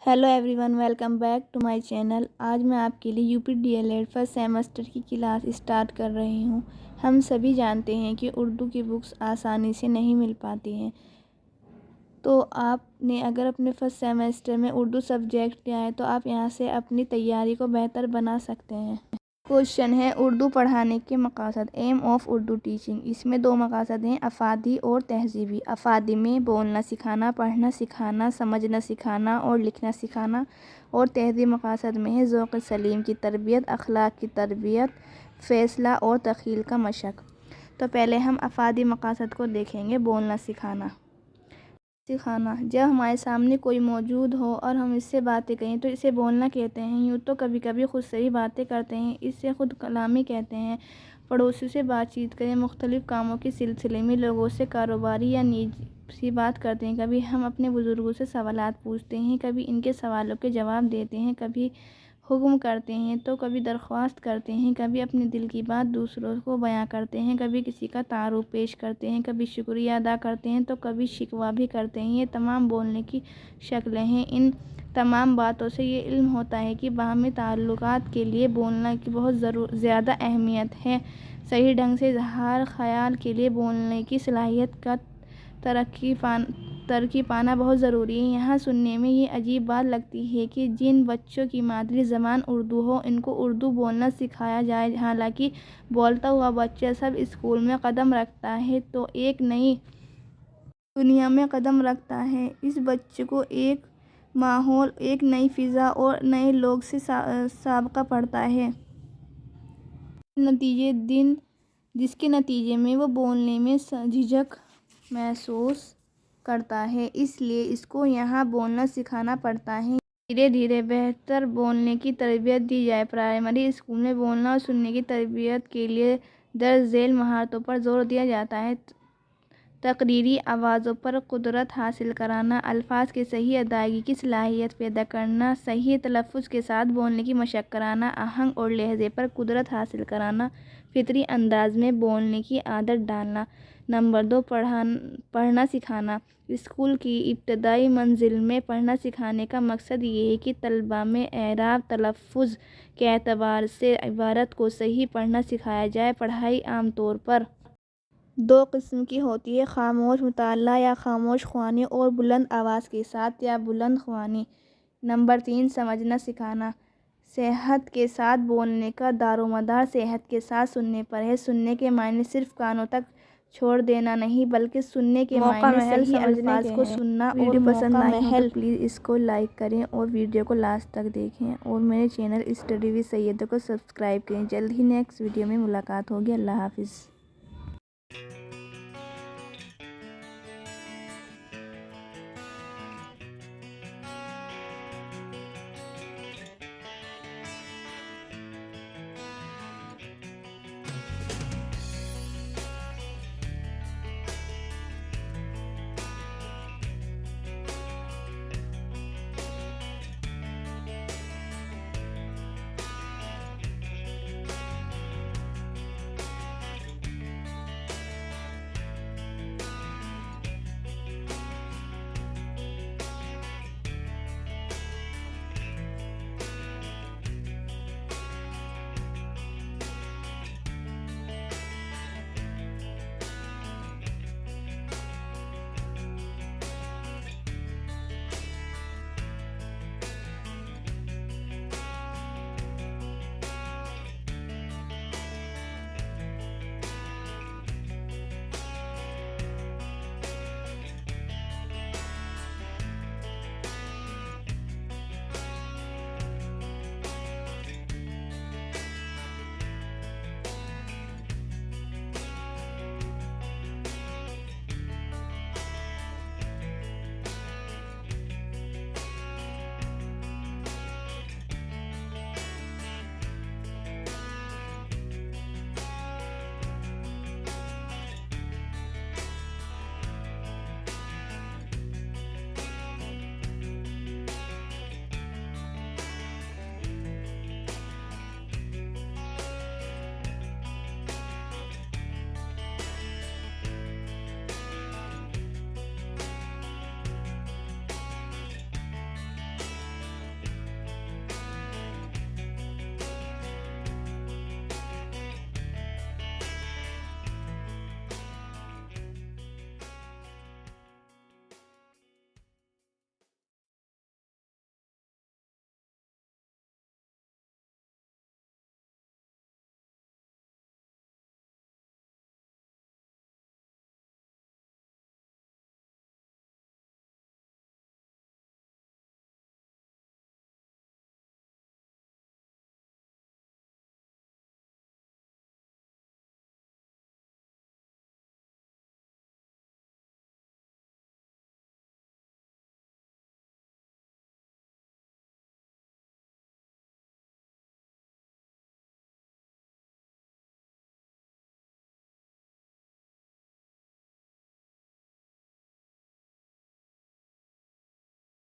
Hello everyone, welcome back to my channel. आज मैं आपके लिए यूपी डीएलएड फर्स्ट सेमेस्टर की क्लास स्टार्ट कर रही हूं। हम सभी जानते हैं कि उर्दू की बुक्स आसानी से नहीं मिल पाती हैं, तो आपने अगर अपने फर्स्ट सेमेस्टर में उर्दू सब्जेक्ट लिया है तो आप यहां से अपनी तैयारी को बेहतर बना सकते हैं। क्वेश्चन है उर्दू पढ़ाने के मकासद, एम ऑफ उर्दू टीचिंग। इसमें दो मकासद हैं, अफादी और तहजीबी। अफादी में बोलना सिखाना, पढ़ना सिखाना, समझना सिखाना और लिखना सिखाना, और तहजीबी मकासद में है ज़ौक़ सलीम की तरबियत, अखलाक की तरबियत, फ़ैसला और तख़ील का मशक़। तो पहले हम अफादी मकासद को देखेंगे। बोलना सिखाना। जब हमारे सामने कोई मौजूद हो और हम इससे बातें करें तो इसे बोलना कहते हैं। यूँ तो कभी कभी खुद से ही बातें करते हैं, इससे खुद कलामी कहते हैं। पड़ोसी से बातचीत करें, मुख्तलिफ़ कामों के सिलसिले में लोगों से कारोबारी या निजी सी बात करते हैं। कभी हम अपने बुज़ुर्गों से सवालात पूछते हैं, कभी इनके सवालों के जवाब देते हैं, कभी हुक्म करते हैं तो कभी दरख्वास्त करते हैं, कभी अपने दिल की बात दूसरों को बयां करते हैं, कभी किसी का तारुफ पेश करते हैं, कभी शुक्रिया अदा करते हैं तो कभी शिकवा भी करते हैं। ये तमाम बोलने की शक्लें हैं। इन तमाम बातों से ये इल्म होता है कि बाहमी ताल्लुकात के लिए बोलना की बहुत ज़्यादा अहमियत है। सही ढंग से इजहार ख़याल के लिए बोलने की सलाहियत का तरक्की पाना बहुत ज़रूरी है। यहाँ सुनने में ये अजीब बात लगती है कि जिन बच्चों की मादरी ज़बान उर्दू हो इनको उर्दू बोलना सिखाया जाए। हालांकि बोलता हुआ बच्चा सब स्कूल में कदम रखता है तो एक नई दुनिया में कदम रखता है। इस बच्चे को एक माहौल, एक नई फ़िज़ा और नए लोग से साबका पड़ता है, जिसके नतीजे में वो बोलने में झिझक महसूस करता है। इसलिए इसको यहाँ बोलना सिखाना पड़ता है। धीरे धीरे बेहतर बोलने की तरबियत दी जाए। प्राइमरी स्कूल में बोलना और सुनने की तरबियत के लिए दर्ज झेल महारतों पर जोर दिया जाता है। तकरीरी आवाज़ों पर कुदरत हासिल कराना, अल्फाज की सही अदायगी की सलाहियत पैदा करना, सही तलफ़्फ़ुज़ के साथ बोलने की मशक़ कराना, आहंग और लहजे पर कुदरत हासिल कराना, फितरी अंदाज में बोलने की आदत डालना। नंबर 2, पढ़ना सिखाना। स्कूल की इब्तदाई मंजिल में पढ़ना सिखाने का मकसद ये है कि तलबा में एराब तलफ़्फ़ुज़ के एतबार से इबारत को सही पढ़ना सिखाया जाए। पढ़ाई आम तौर पर दो किस्म की होती है, खामोश मुताला या खामोश ख़्वानी, और बुलंद आवाज़ के साथ या बुलंद ख़्वानी। नंबर 3, समझना सिखाना। सेहत के साथ बोलने का दारोमदार सेहत के साथ सुनने पर है। सुनने के मायने सिर्फ कानों तक छोड़ देना नहीं, बल्कि सुनने के मायने सही अल्फाज को सुनना। वीडियो पसंद आई हो तो प्लीज़ इसको लाइक करें और वीडियो को लास्ट तक देखें, और मेरे चैनल स्टडी विद सैयदा को सब्सक्राइब करें। जल्द ही नेक्स्ट वीडियो में मुलाकात होगी। अल्लाह हाफिज़।